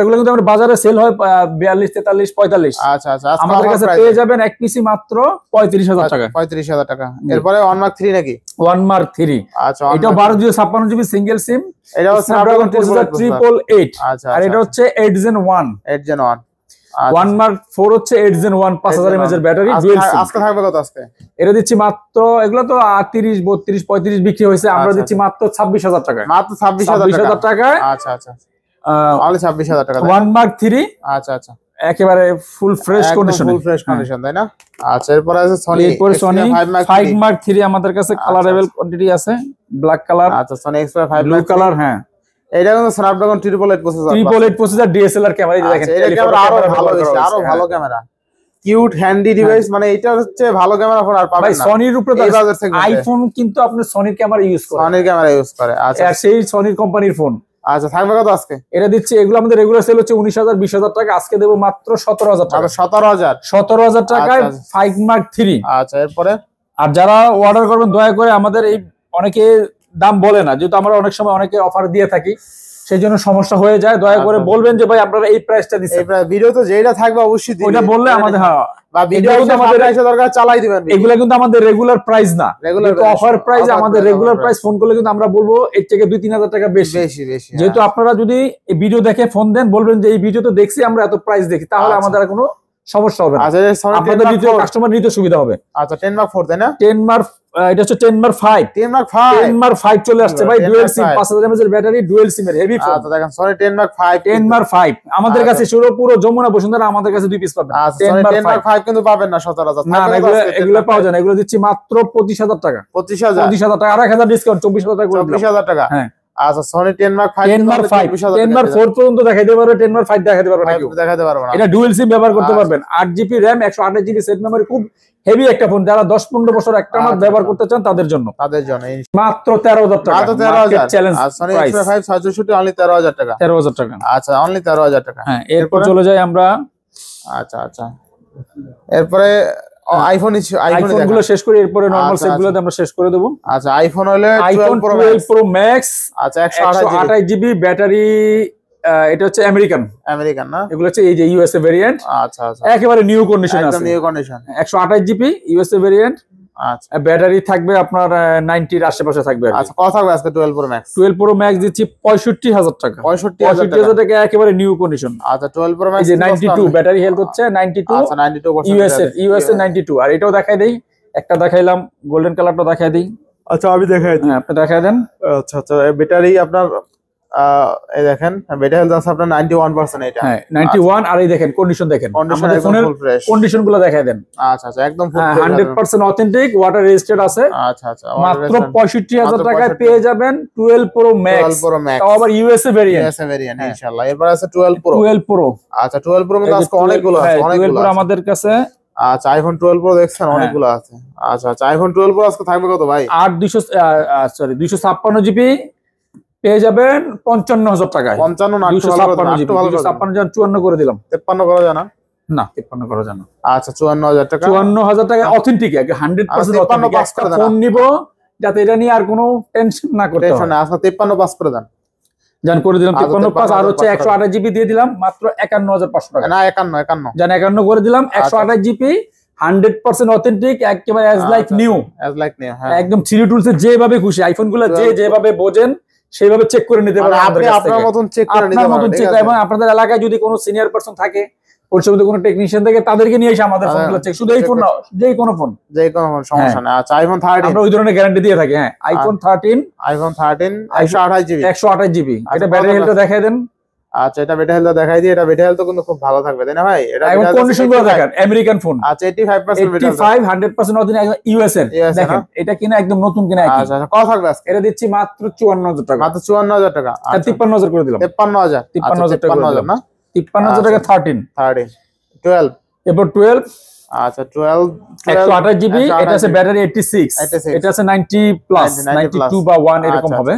এগুলো কিন্তু আমাদের বাজারে সেল হয় 42, 43, 45। আচ্ছা আমাদের কাছে পেয়ে যাবেন এক পিসি মাত্র 35000 টাকা। 35000 টাকা। এরপরে 1 মার্ক 3 নাকি? 1 মার্ক 3। আচ্ছা এটা 1256GB সিঙ্গেল সিম, এটা হচ্ছে Snapdragon 888। আচ্ছা আর এটা হচ্ছে 8 Gen 1। 1 মার্ক 4 হচ্ছে 8 Gen 1 5000 mAh এর ব্যাটারি ডুয়াল সিম। আজকে থাকবে কত আজকে? এটা দিচ্ছি মাত্র, এগুলো তো 30, 32, 35 বিক্রি হয়েছে, আমরা দিচ্ছি মাত্র 26000 টাকা। মাত্র 26000 টাকা। আচ্ছা অনলি 26000 টাকা। 1 মার্ক 3। আচ্ছা একেবারে ফুল ফ্রেশ কন্ডিশন, তাই না? আচ্ছা এরপর আছে সনি 5 মার্ক 3 আমাদের কাছে কালারেবল কোয়ান্টিটি আছে, ব্ল্যাক কালার। আচ্ছা সনি Xperia 5 ব্লু কালার। হ্যাঁ এটা কিন্তু Snapdragon 888 প্রসেসর ডিএসএলআর ক্যামেরা, এই দেখেন এটা ক্যামেরা আরো ভালো বেশি, আরো ভালো ক্যামেরা, কিউট হ্যান্ডি ডিভাইস, মানে এটা হচ্ছে ভালো ক্যামেরা ফোন আর পাবেন না। সনির উপরে আইফোন কিন্তু আপনি সনির ক্যামেরা ইউজ করে, আচ্ছা আর সেই সনির কোম্পানির ফোন। আচ্ছা থাকবে কত আজকে? এটা দিচ্ছি, এগুলো আমাদের রেগুলার সেল হচ্ছে 19000, 20000 টাকা, আজকে দেবো মাত্র 17000 টাকা। 17000 টাকায় 5 মার্ক 3। আচ্ছা এরপরে আর যারা অর্ডার করবেন দয়া করে আমাদের এই, অনেকে দাম বলে না, যেহেতু আমরা অনেক সময় অনেকে অফার দিয়ে থাকি, সেই জন্য সমস্যা হয়ে যায়। দয়া করে বলবেন যে ভাই আপনারা এই প্রাইসটা দিচ্ছেন, এই ভিডিও তো যেটা থাকবে অবশ্যই দিবেন, ওইটা বললে আমাদের বা ভিডিওতে আমাদের এসে দরকার চালাই দিবেন। এগুলা কিন্তু আমাদের রেগুলার প্রাইস না, রেগুলার অফার প্রাইস। আমাদের রেগুলার প্রাইস ফোন করলে কিন্তু আমরা বলবো এর থেকে 2-3000 টাকা বেশি। যেহেতু আপনারা যদি এই ভিডিও দেখে ফোন দেন, বলবেন যে এই ভিডিও তো দেখছি আমরা এত প্রাইস দেখি, তাহলে আমাদের আর কোনো সমস্যা হবে না, আপনাদের দ্বিতীয় কাস্টমার নিতে সুবিধা হবে। আচ্ছা 10 মার্ক 4 তাই না? 10 মার্ক, এটা হচ্ছে 10 মার্ক 5। 10 মার্ক 5 চলে আসছে ভাই, ডুয়াল সিম, 5000 mAh এর ব্যাটারি, ডুয়াল সিমের হেভি ফোন। আচ্ছা দেখেন সরি 10 মার্ক 5, 10 মার্ক 5 আমাদের কাছে পুরো যমুনা বসুন্ধরা আমাদের কাছে 2 পিস পাবেন। 10 মার্ক 5 কিন্তু পাবেন না 17000 না, এগুলো পাওয়া যায় না, এগুলো দিচ্ছি মাত্র 25000 টাকা। 25000 টাকা, 8000 ডিসকাউন্ট, 24000 টাকা করে 24000 টাকা। হ্যাঁ আচ্ছা Sony 10 Mark 5 10 Mark 5 10 Mark 4 পর্যন্ত দেখাইতে পারবে, 10 Mark 5 দেখাইতে পারবে না কেউ, দেখাতে পারবে না। এটা ডুয়াল সিম ব্যবহার করতে পারবেন, 8GB RAM 128GB set memory, খুব হেভি একটা ফোন, যারা 10-15 বছর একটা মাস ব্যবহার করতে চান তাদের জন্য মাত্র 13,000 টাকা, মাত্র 13,000 চ্যালেঞ্জ আর Sony Xperia 5 664 অনলি 13,000 টাকা, 13,000 টাকা। আচ্ছা অনলি 13,000 টাকা। হ্যাঁ, এরপর চলে যাই আমরা। আচ্ছা আচ্ছা, এরপরে আইফোন গুলো শেষ করি, এরপরে নরমাল সেট গুলোতে আমরা শেষ করে দেব। আচ্ছা আইফোন হলে আইফোন 12 Pro Max, আচ্ছা 128GB ব্যাটারি, এটা হচ্ছে আমেরিকান না, এগুলো হচ্ছে এই যে ইউএসএ ভেরিয়েন্ট। আচ্ছা আচ্ছা, একেবারে নিউ কন্ডিশন আছে, একদম new condition, 128GB USA variant. আচ্ছা, ব্যাটারি থাকবে আপনার 90 এর আশেপাশে থাকবে। আচ্ছা, কত থাকবে আজকে 12 Pro Max? 12 Pro Max দিচ্ছি 65,000 টাকা, 65,000 টাকা, একেবারে নিউ কন্ডিশন। আচ্ছা 12 Pro Max এই যে 92 ব্যাটারি হেলথ হচ্ছে 92। আচ্ছা 92% ইউএসএ 92। আর এটাও দেখাই দেই, একটা দেখাইলাম, গোল্ডেন কালারটা দেখাই দেই। আচ্ছা আমি দেখাই দিই, হ্যাঁ আপনি দেখাই দেন। আচ্ছা আচ্ছা, ব্যাটারি আপনার এই দেখেন ব্যাটারি হেলথ আছে আপনার 91%, এটা হ্যাঁ 91। আর এই দেখেন কন্ডিশন, দেখেন আমাদের ফোনের কন্ডিশন গুলো দেখাই দেন। আচ্ছা আচ্ছা, একদম 100% অথেন্টিক, ওয়াটার রেজিস্টার্ড আছে। আচ্ছা আচ্ছা, মাত্র 65,000 টাকায় পেয়ে যাবেন 12 Pro Max, তাও আবার ইউএসএ ভেরিয়েন্ট, ইনশাআল্লাহ। এরপর আছে 12 Pro। আচ্ছা 12 Pro মধ্যে আজকে অনেকগুলো আছে, 12 Pro আমাদের কাছে। আচ্ছা আইফোন 12 Pro দেখছেন অনেকগুলো আছে। আচ্ছা আচ্ছা, আইফোন 12 Pro আজকে থাকবে কত ভাই? 256GB পেয়ে যাবেন 55,000 টাকায়। 55 না, 54 করে দিলাম। 53 করা যায় না? না 53 করা যায় না। আচ্ছা 54,000 টাকা, 54,000 টাকা অথেন্টিক, 100% অথেন্টিক। একটা ফোন নিব যাতে এটা নিয়ে আর কোনো টেনশন না করতে হয়। আচ্ছা 53 পাস করে দেন, জান করে দিলাম 53 পাস। আর হচ্ছে 128GB দিয়ে দিলাম মাত্র 51,500 টাকা। না 51 জান 51 করে দিলাম। 128GB 100% অথেন্টিক, একেবারে অ্যাজ লাইক নিউ, হ্যাঁ একদম 3D টুলসে যেভাবে খুশি আইফোন গুলো যেভাবে বোঝেন সেইভাবে চেক করে নিতে পারবেন। আপনি আপনার মতন চেক করে নিতে পারবেন। এবং আপনাদের এলাকায় যদি কোনো সিনিয়র পারসন থাকে, পরিষেবা কোনো টেকনিশিয়ান থেকে, তাদেরকে নিয়ে এসে আমাদের ফোনগুলো চেক, শুধু এই ফোন না, যে কোনো ফোন সমস্যা নাই। আচ্ছা আইফোন 13 আমরা ওই ধরনের গ্যারান্টি দিয়ে থাকি। হ্যাঁ আইফোন 13 128GB, 128GB। এটা ব্যাটারি হেলথ দেখাই দেন। আচ্ছা এটা ব্যাটারি হেলথ দেখাই দিই, এটা ব্যাটারি হেলথ কিন্তু খুব ভালো থাকবে, তাই না ভাই? এটা কন্ডিশন গুলো দেখেন, আমেরিকান ফোন। আচ্ছা 85% ব্যাটারি, 100% অথেন্টিক ইউএসএ। দেখেন এটা কিনা একদম নতুন কিনা। আচ্ছা কত থাকবে আজকে? এটা দিচ্ছি মাত্র 54,000 টাকা, মাত্র 54,000 টাকা। 53,000 করে দিলাম। 53,000 টাকা না, 53,000 টাকা। 12 এরপর 12। আচ্ছা 12 128GB, এটা আছে ব্যাটারি 86, এটা আছে 90 প্লাস, 92 বা 1 এরকম হবে।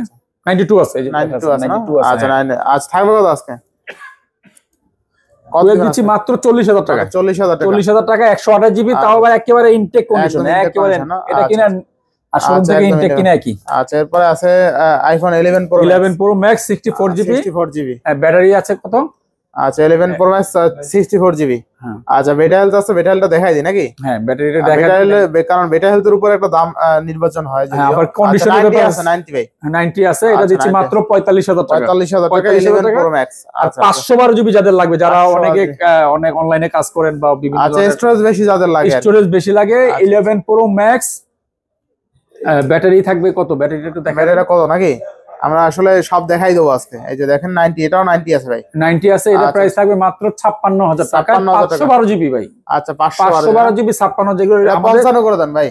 92 আছে, 92 আছে না? আচ্ছা 9 আজ থাকবে কত আজকে? কত দিচ্ছি? মাত্র 40,000 টাকা। 40,000 টাকা 128GB, তাও আবার একেবারে ইনটেক কন্ডিশন, একেবারে এটা কিনা আর শোরুম থেকে ইনটেক কিনা কি। আচ্ছা এরপরে আছে iPhone 11 Pro Max 64GB। Battery আছে কত? আচ্ছা 11 Pro Max 64GB। আচ্ছা ব্যাটারি হেলথ আছে, ব্যাটারি হেলথটা দেখাই দিই নাকি? হ্যাঁ ব্যাটারিটা দেখাই, কারণ ব্যাটারি হেলথের উপর একটা দাম নির্বাচন হয়। হ্যাঁ আবার কন্ডিশনের ব্যাপার আছে। 90 আছে, এটা দিচ্ছি মাত্র 45,000 টাকা। 11 Pro Max। আচ্ছা 512GB যাদের লাগবে, যারা অনেক অনলাইনে কাজ করেন বা বিভিন্ন, আচ্ছা স্টোরেজ বেশি যাদের লাগে, স্টোরেজ বেশি লাগে। 11 Pro Max ব্যাটারি থাকবে কত? ব্যাটারিটা একটু দেখাই, ব্যাটারিটা কত নাকি? আমরা আসলে সব দেখাই দেবো আজকে। এই যে দেখেন 90, এটাও 90 আছে ভাই, 90 আছে। এটা প্রাইস থাকবে মাত্র 56,000 টাকা, 512GB ভাই। আচ্ছা 512GB 56, যেগুলো 55 করে দেন ভাই।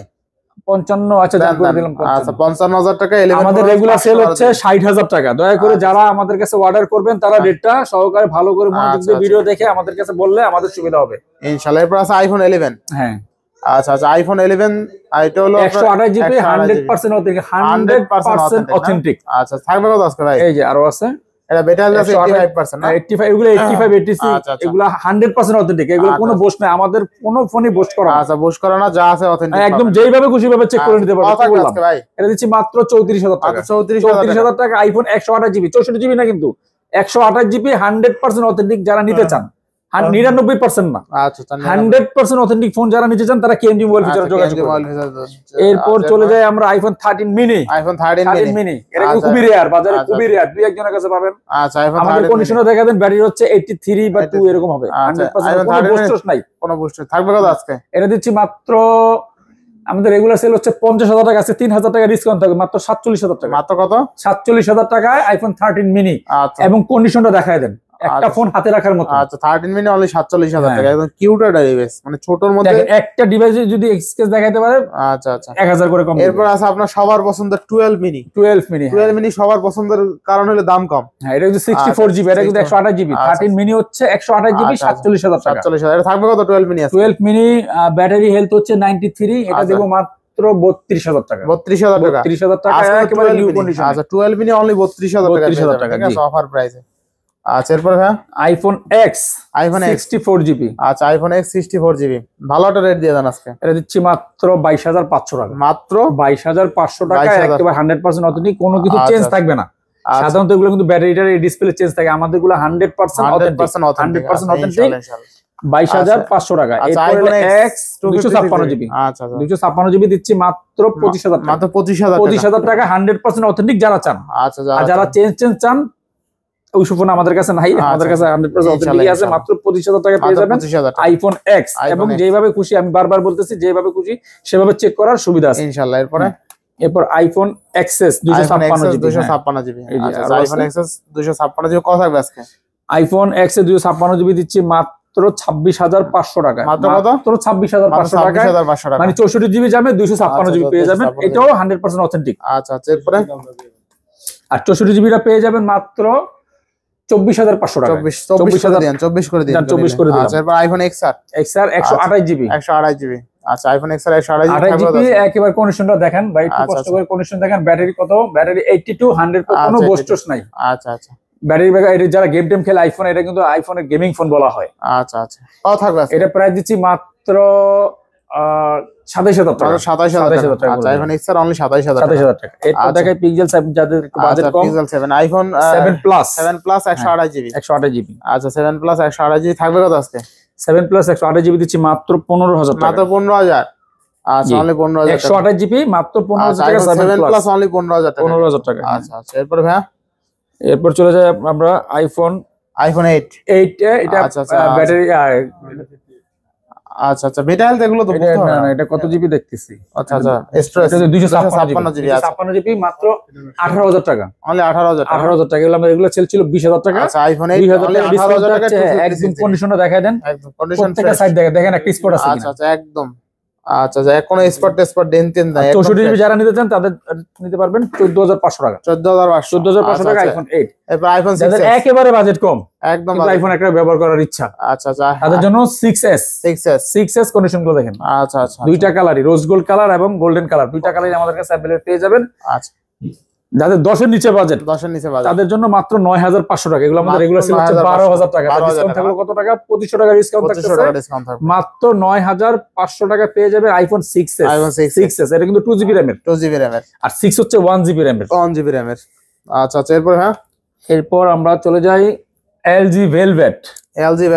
55 আচ্ছা জান করে দিলাম। আচ্ছা 55,000 টাকা। আমাদের রেগুলার সেল হচ্ছে 60,000 টাকা। দয়া করে যারা আমাদের কাছে অর্ডার করবেন তারা রেটটা সহকারে ভালো করে মনোযোগ দিয়ে ভিডিও দেখে আমাদের কাছে বললে আমাদের সুবিধা হবে ইনশাআল্লাহ। এরপর আছে আইফোন 11। হ্যাঁ আচ্ছা আচ্ছা আইফোন 11 এটা হলো 128GB 100% অথেন্টিক, 100% অথেন্টিক। আচ্ছা থাকবে কত আজকে ভাই? এই যে আরো আছে, এটা বেটার আছে 85% না? 85, এগুলো 85 86, এগুলো 100% অথেন্টিক। এগুলো কোনো বোস্ট নাই, আমাদের কোনো ফোনই বোস্ট করা না। আচ্ছা বোস্ট করা না, যা আছে অথেন্টিক, একদম যেইভাবে খুশি ভাবে চেক করে নিতে পারবেন। কত থাকবে আজকে ভাই? এটা দিচ্ছি মাত্র 34,000 টাকা। 34,000 টাকা আইফোন 128GB, 64GB না কিন্তু 128GB 100% অথেন্টিক। যারা নিতে চান, 99% না, আচ্ছা 100% অথেন্টিক ফোন যারা নিতে চান তারা কেএমজি মোবাইল ফিচারে যোগাযোগ করুন। এরপর চলে যায় আমরা আইফোন 13 মিনি। আইফোন 13 মিনি এটা খুবই রেয়ার, বাজারে খুবই রেয়ার, দুই একজনের কাছে পাবেন। আচ্ছা আইফোন আমাদের কন্ডিশনে দেখা দেন, ব্যাটারি হচ্ছে 83 বা 2 এরকম হবে। 100% কোনো বুস্টার নাই, কোনো বুস্টার। থাকবে কত আজকে? এটা দিচ্ছি মাত্র, আমাদের রেগুলার সেল হচ্ছে 50,000 টাকা, আছে 3,000 টাকা ডিসকাউন্ট থাকবে, মাত্র 47,000 টাকা। মাত্র কত? 47,000 টাকায় আইফোন 13 মিনি। আচ্ছা এবং কন্ডিশনটা দেখায় দেন, একটা ফোন হাতে রাখার মতো। আচ্ছা 13 মিনি অনলি 47,000 টাকা, একদম কিউট একটা ডিভাইস, মানে ছোটর মধ্যে একটা ডিভাইসে যদি এক্সকেস দেখাইতে পারে আচ্ছা আচ্ছা 1000 করে কম। এরপর আছে আপনার সবার পছন্দের 12 মিনি। 12 মিনি সবার পছন্দের কারণ হলো দাম কম। হ্যাঁ এটা কিন্তু 64 জিবি, এটা কিন্তু 128 জিবি। 13 মিনি হচ্ছে 128 জিবি 47,000 টাকা। 47,000 এটা থাকবে কত? 12 মিনি আছে। 12 মিনি ব্যাটারি হেলথ হচ্ছে 93, এটা দেব মাত্র 32,000 টাকা। 32,000 টাকা, 32,000 টাকা একেবারে নিউ কন্ডিশন। আচ্ছা 12 মিনি অনলি 32,000 টাকা, 32,000 টাকা, ঠিক আছে অফার প্রাইসে। আচ্ছা এরপর ভাই আইফোন এক্স, আইফোন 64 জিবি। আচ্ছা আইফোন এক্স 64 জিবি, ভালো একটা রেট দিয়ে দেন আজকে। এটা দিচ্ছি মাত্র 22,500 টাকা। মাত্র 22,500 টাকা, একেবারে 100% অথেন্টিক, কোনো কিছু চেঞ্জ থাকবে না। সাধারণত এগুলো কিন্তু ব্যাটারিটার ডিসপ্লে চেঞ্জ থাকে, আমাদের গুলো 100% অথেন্টিক। 100% অথেন্টিক 22,500 টাকা। এরপর এক্স 256 জিবি। আচ্ছা 256 জিবি দিচ্ছি মাত্র 25,000 টাকা। মাত্র 25,000 টাকা 100% অথেন্টিক যারা চান। আচ্ছা আর যারা চেঞ্জ চান ওই ফোন আমাদের কাছে নাই, আমাদের কাছে 100% অথেন্টিক আছে। মাত্র 25,000 টাকা পেয়ে যাবেন আইফোন এক্স। এবং যেভাবে খুশি, আমি বারবার বলতেছি, যেভাবে খুশি সেভাবে চেক করার সুবিধা আছে ইনশাআল্লাহ। এরপর আইফোন এক্সএস 256 জিবি। 256 জিবি, আচ্ছা আইফোন এক্সএস 256 জিবি কত থাকবে আজকে? আইফোন এক্সএস 256 জিবি দিচ্ছি মাত্র 26,500 টাকা। মাত্র 26,500 টাকা, মানে 64 জিবি যাবে, 256 জিবি পেয়ে যাবেন। এটাও 100% অথেন্টিক। আচ্ছা আচ্ছা এরপরে আর 64 জিবিটা পেয়ে যাবেন মাত্র 24,500 টাকা। 24 করে দিন। আচ্ছা এরপর আইফোন এক্সআর 128 জিবি। 128 জিবি, আচ্ছা আইফোন এক্সআর 128 জিবি। একেবারে কন্ডিশনটা দেখেন ভাই, একটু কষ্ট করে কন্ডিশন দেখেন। ব্যাটারি কত? ব্যাটারি 82 100, কোনো বোস্টস নাই। আচ্ছা আচ্ছা ব্যাটারি ব্যাকআপ, এটা যারা গেম টেম খেলে আইফোন, এটা কিন্তু আইফোনের গেমিং ফোন বলা হয়। আচ্ছা আচ্ছা কত থাকবে? এটা প্রাইস দিচ্ছি মাত্র 27,000 টাকা। 27,000 টাকা। আচ্ছা আইফোন এক্সআর অনলি 27,000 টাকা। এরপর দেখাই পিক্সেল 7, যাদের একটু বাজেট কম। Pixel 7, iPhone 7 plus 128 GB. 128 GB. আচ্ছা 7 প্লাস 128 জিবি থাকবে কত আজকে? 7 প্লাস 128 জিবি দিচ্ছি মাত্র 15,000 টাকা। মাত্র 15,000। আচ্ছা অনলি 15,000 টাকা। 128 জিবি মাত্র 15,000 টাকা। 7 প্লাস অনলি 15,000 টাকা। 15,000 টাকা। আচ্ছা আচ্ছা এরপর ভাই এরপর চলে যাই আমরা আইফোন 8 এটা ব্যাটারি। আচ্ছা আচ্ছা বেটা হেলথ এগুলো তো বুঝতে হবে না, এটা কত জিবি দেখতেছি। আচ্ছা আচ্ছা স্টোরেজ 256 জিবি। 256 জিবি মাত্র 18,000 টাকা। অনলি 18,000 টাকা। এগুলো সেল ছিল 20,000 টাকা। আচ্ছা আইফোন 8 18,000 টাকা। একদম কন্ডিশনটা দেখায় দেন, একদম কন্ডিশন প্রত্যেকটা সাইড দেখেন একটা স্পট আছে। আচ্ছা আচ্ছা একদম। আচ্ছা আচ্ছা কোনো স্পট ডেন্টেন নাই। 64 জিবি যারা নিতে চান তাদের নিতে পারবেন 14,500 টাকা। 14,500 টাকা আইফোন 8। এরপর আইফোন 6 একেবারে বাজেট কম, একদম আইফোন একটা ব্যবহার করার ইচ্ছা। আচ্ছা আচ্ছা তাদের জন্য 6s কন্ডিশন গুলো দেখেন। আচ্ছা আচ্ছা দুইটা কালারই, রোজ গোল্ড কালার এবং গোল্ডেন কালার, দুইটা কালারই আমাদের কাছে अवेलेबल পেয়ে যাবেন। আচ্ছা যাদের 10 এর নিচে বাজেট, তাদের জন্য মাত্র 9,500 টাকা। এগুলো আমাদের রেগুলার সেল হচ্ছে 12,000 টাকা। ডিসকাউন্ট থাকলো কত টাকা? 2,500 টাকা ডিসকাউন্ট থাকছে। মাত্র 9,500 টাকা পেয়ে যাবে আইফোন 6s। এটা কিন্তু 2 জিবি র‍্যামের। আর 6 হচ্ছে 1 জিবি র‍্যামের। আচ্ছা আচ্ছা এরপর এরপর আমরা চলে যাই LG Velvet 8 জিবি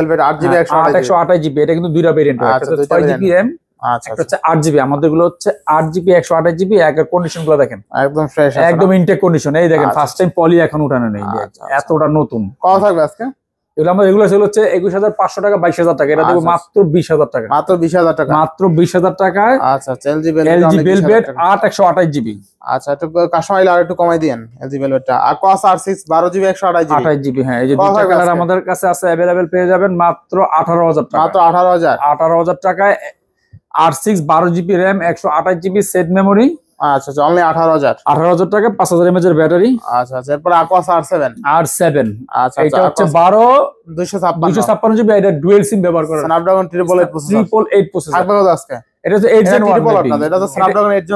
128 জিবি। এটা কিন্তু দুইটা ভেরিয়েন্ট, একটা 6 জিবি র‍্যাম, আচ্ছা একটা হচ্ছে 8 জিবি। আমাদের গুলো হচ্ছে 8 জিবি 128 জিবি। একের কন্ডিশন গুলো দেখেন, একদম ফ্রেশ, একদম ইনটেক কন্ডিশন। এই দেখেন ফার্স্ট টাইম পলি এখন উঠানো নেই, এতটা নতুন। কত থাকবে আজকে? এগুলো আমরা রেগুলার সেল হচ্ছে 21,500 টাকা, 22,000 টাকা। এটা দেবো মাত্র 20,000 টাকা। মাত্র 20,000 টাকা। মাত্র 20,000 টাকায়। আচ্ছা LG Velvet 8 128 জিবি। আচ্ছা একটু কাস্টমাইজ আর একটু কমাই দেন LG Velvetটা। আর Quad R6 12 জিবি 128 জিবি। হ্যাঁ এই যে দুটো কালার আমাদের কাছে আছে, अवेलेबल পেয়ে যাবেন মাত্র 18,000 টাকা। মাত্র 18,000 টাকায়। R6 12 GB RAM 128 GB set memory. আচ্ছা আচ্ছা অনলি 18,000 টাকা, 5,000 mAh এর ব্যাটারি। আচ্ছা আচ্ছা এরপর Aquos R7 আচ্ছা এটা হচ্ছে 256 জিবি। এটা ডুয়াল সিম ব্যবহার করে Snapdragon 888 প্রসেসর। থাকবে কত আজকে? এটা হচ্ছে 8 Gen 1। এটা তো Snapdragon 8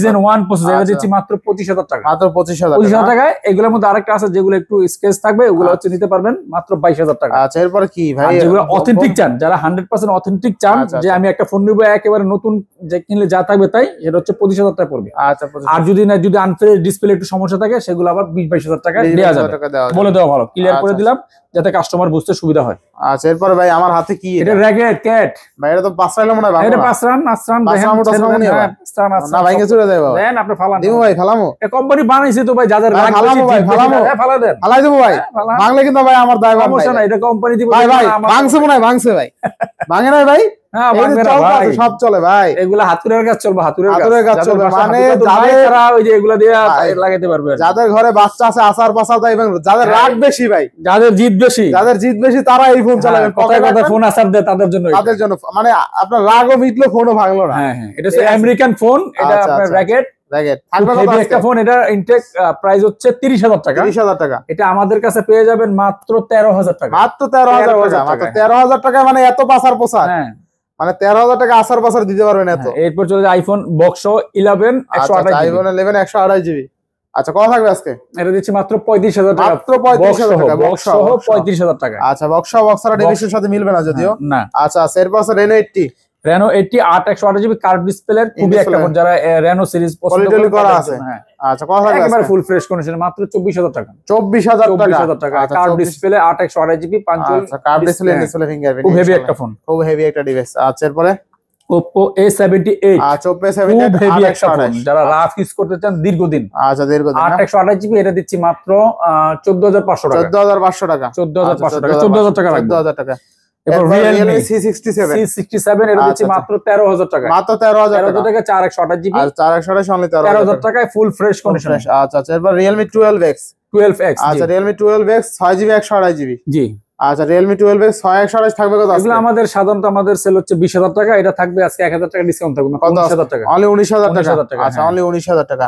Gen 1 প্রসেসর। এটা দিচ্ছি মাত্র 25,000 টাকা। মাত্র 25,000 টাকায়। এগুলোর মধ্যে আরেকটা আছে যেগুলো একটু স্কেচ থাকবে, ওগুলো হচ্ছে নিতে পারবেন মাত্র 22,000 টাকা। আচ্ছা এরপর কি ভাই? যেগুলো অথেন্টিক চান, যারা 100% অথেন্টিক চান, যে আমি একটা ফোন নিব একেবারে নতুন, যে কিনলে যা থাকবে তাই, এটা হচ্ছে 25,000 টাকা পড়বে। আচ্ছা আর যদি আনফ্রেশ ডিসপ্লে একটু সমস্যা থাকে, সেগুলো আবার 20-22,000 টাকা দেওয়া যাবে। বলে দেওয়া ভালো, ক্লিয়ার করে দিলাম যাতে কাস্টমার বুঝতে সুবিধা হয়। আচ্ছা এরপর ভাই আমার হাতে কি? এটা র‍্যাগেট ক্যাট ভাই। এটা তো পাঁচরাইলো মনে হয়। এটা পাঁচরান নাচরান দেখেন না ভাই কিছু দেব দেন, আপনি ফালান দিমু ভাই। ফালামু? এ কোম্পানি বানাইছে তো ভাই, যাদের রাগ ফালামু ভাই, ফালামু। ফালা দেন, ফালাই দেব ভাই। বাংলা কিন্তু ভাই আমার দায়। সমস্যা নাই, এটা কোম্পানি দিব ভাই। ভাই ভাঙছে মনে হয়, ভাঙছে ভাই। ভাঙে নাই ভাই? হ্যাঁ ভাঙবে না ভাই, সব চলে ভাই, এগুলা হাতুড়ের কাজ চলবে, হাতুড়ের কাজ চলবে, মানে যারা ওই যে এগুলা দিয়ে লাগাইতে পারবে, যাদের ঘরে বাচ্চা আছে আচার পাচার দেয়, এবং যাদের রাগ বেশি ভাই, যাদের জিদ বেশি তারা এই ফোন চালাবেন, কথা ফোন আসার দেয় তাদের জন্য, মানে আপনার রাগও মিটলো ফোনও ভাঙলো না। হ্যাঁ হ্যাঁ, এটা হচ্ছে আমেরিকান ফোন, এটা আপনার র্যাকেট একটা ফোন, এটা ইনটেক প্রাইস হচ্ছে 30,000 টাকা। 30,000 টাকা, এটা আমাদের কাছে পেয়ে যাবেন মাত্র 13,000 টাকা। মাত্র 13,000 টাকা, মাত্র 13,000 টাকা, মানে এত পাসার পোসার, হ্যাঁ মানে 13,000 টাকা আসার পাসার দিতে পারবেন এত। এরপর চলে যায় আইফোন বক্স 11 128 আইফোন 11 128 জিবি। আচ্ছা কত থাকবে আজকে? এটা দিচ্ছি মাত্র 35,000 টাকা, মাত্র 35,000 টাকা, বক্স সহ 35,000 টাকা। আচ্ছা বক্সরা ডিভিশনের সাথে মিলবে না যদিও না। আচ্ছা এরপর আছে Reno 80 8 জিবি কার্ভ ডিসপ্লে, খুবই একটা ফোন, যারা Reno সিরিজ পছন্দ করা আছে। আচ্ছা কত থাকবে? একেবারে ফুল ফ্রেশ কন্ডিশনে মাত্র 24,000 টাকা। 24,000 টাকা, কার্ভ ডিসপ্লে 8 128 জিবি 5 আচ্ছা কার্ভ ডিসপ্লে ফিঙ্গারপ্রিন্ট, খুব হেভি একটা ফোন, খুব হেভি একটা ডিভাইস। আচ্ছা এরপরে Oppo A78, আচ্ছা Oppo A78 খুব হেভি একটা ফোন, যারা রাফ ইউজ করতে চান দীর্ঘদিন। আচ্ছা দীর্ঘদিন 8 128 জিবি, এটা দিচ্ছি মাত্র 14,500 টাকা। 14,500 টাকা, 14,500 টাকা, 14,000 টাকা লাগবে। 14,000 টাকা। এরপর Realme C67 এটা দিচ্ছি মাত্র 13,000 টাকা, মাত্র 13,000 টাকা, 4 128 জিবি, আর 428 অনলি 13,000 টাকায় ফুল ফ্রেশ কন্ডিশন। আচ্ছা এরপর Realme 12X। আচ্ছা Realme 12X 6GB 128GB। জি আচ্ছা Realme 12X 6 128 থাকবে কত? এগুলো আমাদের সাধারণত আমাদের সেল হচ্ছে 20,000 টাকা, এটা থাকবে আজকে 1,000 টাকা ডিসকাউন্ট থাকবে, 19,000 টাকা, অনলি 19,000 টাকা। আচ্ছা অনলি 19,000 টাকা।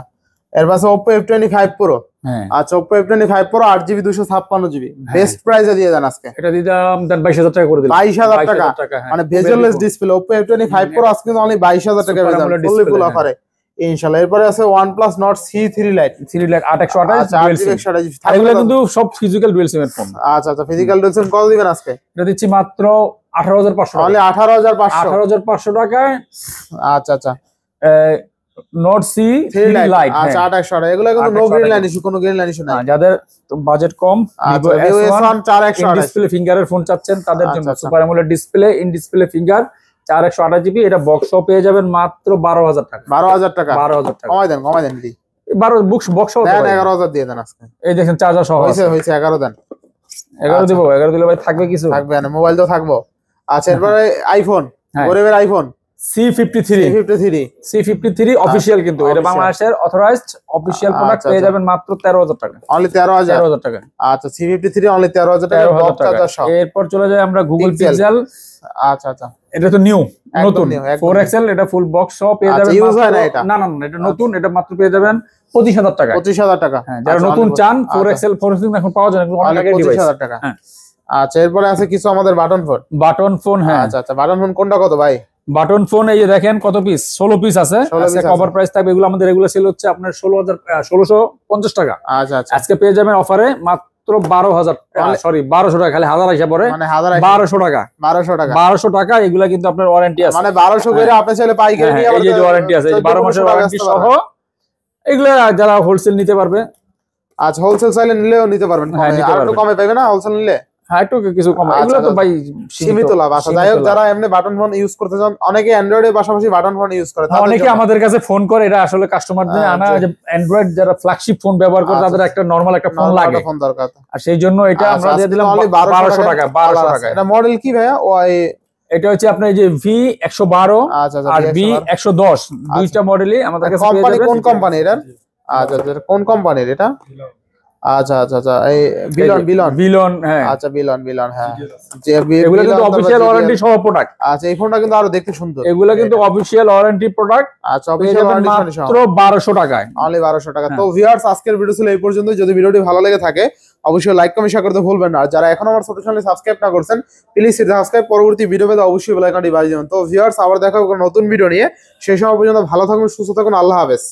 এরপর আছে Oppo F25 Pro। হ্যাঁ আচ্ছা Oppo F25 Pro 8GB 256GB, best প্রাইসে দিয়ে দেন আজকে। এটা দিলাম 22,000 টাকা করে দিলাম, 22,000 টাকা, মানে bezel-less display Oppo F25 Pro আজকে কিন্তু অনলি 22,000 টাকা পেয়ে যাবেন ফুল ফুল অফারে ইনশাআল্লাহ। এরপরে আছে OnePlus Nord C3 Lite 8 128GB। এগুলো কিন্তু সব ফিজিক্যাল ডুয়াল সিম এর ফোন। আচ্ছা ফিজিক্যাল ডুয়াল সিম কত দিবেন আজকে? এটা দিচ্ছি মাত্র 18,500 টাকা, অনলি 18,500 18,500 টাকায়। আচ্ছা Nord C3 Lite, আচ্ছা 8 128, এগুলো কিন্তু নো গ্রিন লাইন ইস্যু, কোনো গ্রিন লাইন ইস্যু নাই। যাদের বাজেট কম, Vivo S1 4 128 ডিসপ্লে ফিঙ্গারের ফোন চাচ্ছেন তাদের জন্য super AMOLED display, in display finger, 4 128GB, এটা বক্স পেয়ে যাবেন মাত্র 12,000 টাকা। 12,000 টাকা, 12,000 টাকা কমাই দেন দি 12 বক্স দেন, 11,000 দিয়ে দেন আজকে। এই দেখেন চার্জার সহ হইছে 11 দেন, 11 দিব, 11 দিলে ভাই থাকবে কিছু, থাকবে না, মোবাইল তো থাকবো। আচ্ছা এরপরে আইফোন, গরিবের আইফোন C53 অফিশিয়াল, কিন্তু এটা বাংলাদেশের অথরাইজড অফিশিয়াল প্রোডাক্ট, পেয়ে যাবেন মাত্র 13,000 টাকা, অনলি 13,000 টাকা। আচ্ছা C53 অনলি 13,000 টাকা। এরপর চলে যায় আমরা গুগল পিক্সেল। আচ্ছা এটা তো নতুন 4XL, এটা ফুল বক্স সহ পেয়ে যাবেন, না এটা নতুন, এটা মাত্র পেয়ে যাবেন 25,000 টাকা। 25,000 টাকা, যারা নতুন চান 4XL এখন পাওয়া যায় না, অনেক আগে ডিভাইস। 25,000 টাকা। আচ্ছা এরপরে আছে কিছু আমাদের বাটন ফোন। হ্যাঁ আচ্ছা বাটন ফোন কোনটা কত ভাই? বাটন ফোন এই যে দেখেন কত পিস, 16 পিস আছে, কভার প্রাইস থাকবে, এগুলো আমাদের রেগুলার সেল হচ্ছে আপনার 1650 টাকা। আচ্ছা আজকে পেয়ে যাবেন অফারে মাত্র 12,000, সরি 1200 টাকা, খালি 1000 হিসাব পরে, মানে 1200 টাকা, 1200 টাকা। এগুলা কিন্তু আপনার ওয়ারেন্টি আছে, মানে 1200 করে আপনি চাইলে পাইকারি নিয়ে, এই যে ওয়ারেন্টি আছে, 12 মাসের ওয়ারেন্টি সহ, এগুলা যারা হোলসেল নিতে পারবে। আচ্ছা হোলসেল চাইলে নিলেও নিতে পারবেন, আর একটু কমে পাবে না হোলসেল নিলে? হ্যাঁ একটু কিছু কম, এগুলো তো ভাই সীমিত লাভ। আচ্ছা যাই হোক, যারা এমনি বাটন ফোন ইউজ করতে চান, অনেকে অ্যান্ড্রয়েডের পাশাপাশি বাটন ফোন ইউজ করে, অনেকে আমাদের কাছে ফোন করে, এটা আসলে কাস্টমারদের আনা, যে অ্যান্ড্রয়েড যারা ফ্ল্যাগশিপ ফোন ব্যবহার করে তাদের একটা নরমাল একটা ফোন লাগে, ফোন দরকার, আর সেই জন্য এটা আমরা দিয়ে দিলাম 1200 টাকা। 1200 টাকা। এটা মডেল কি ভাইয়া? এটা হচ্ছে আপনার এই যে V112 আর V110, দুইটা মডেলই আমাদের কাছে পেয়ে যাবেন। কোন কোম্পানি এর? আচ্ছা কোন কোম্পানির এটা? আচ্ছা এই বিলন হ্যাঁ, আচ্ছা বিলন হ্যাঁ, যে এগুলো কিন্তু অফিশিয়াল ওয়ারেন্টি সহ প্রোডাক্ট। আচ্ছা এই ফোনটা কিন্তু আরো দেখতে সুন্দর, এগুলো কিন্তু অফিশিয়াল ওয়ারেন্টি প্রোডাক্ট। আচ্ছা অফিশিয়াল ওয়ারেন্টি সহ মাত্র 1200 টাকায়, অনলি 1200 টাকা। তো ভিউয়ার্স আজকের ভিডিও ছিল এই পর্যন্ত। যদি ভিডিওটি ভালো লেগে থাকে অবশ্যই লাইক কমেন্ট শেয়ার করতে ভুলবেন না, আর যারা এখন আমার ছোট চ্যানেল সাবস্ক্রাইব না করছেন প্লিজ সাবস্ক্রাইব, পরবর্তী ভিডিও পেতে অবশ্যই বেল আইকনটি বাজিয়ে দিন। তো ভিউয়ার্স আবার দেখা হবে নতুন ভিডিও নিয়ে, সেই সময় পর্যন্ত ভালো থাকুন, সুস্থ থাকুন, আল্লাহ হাফেজ।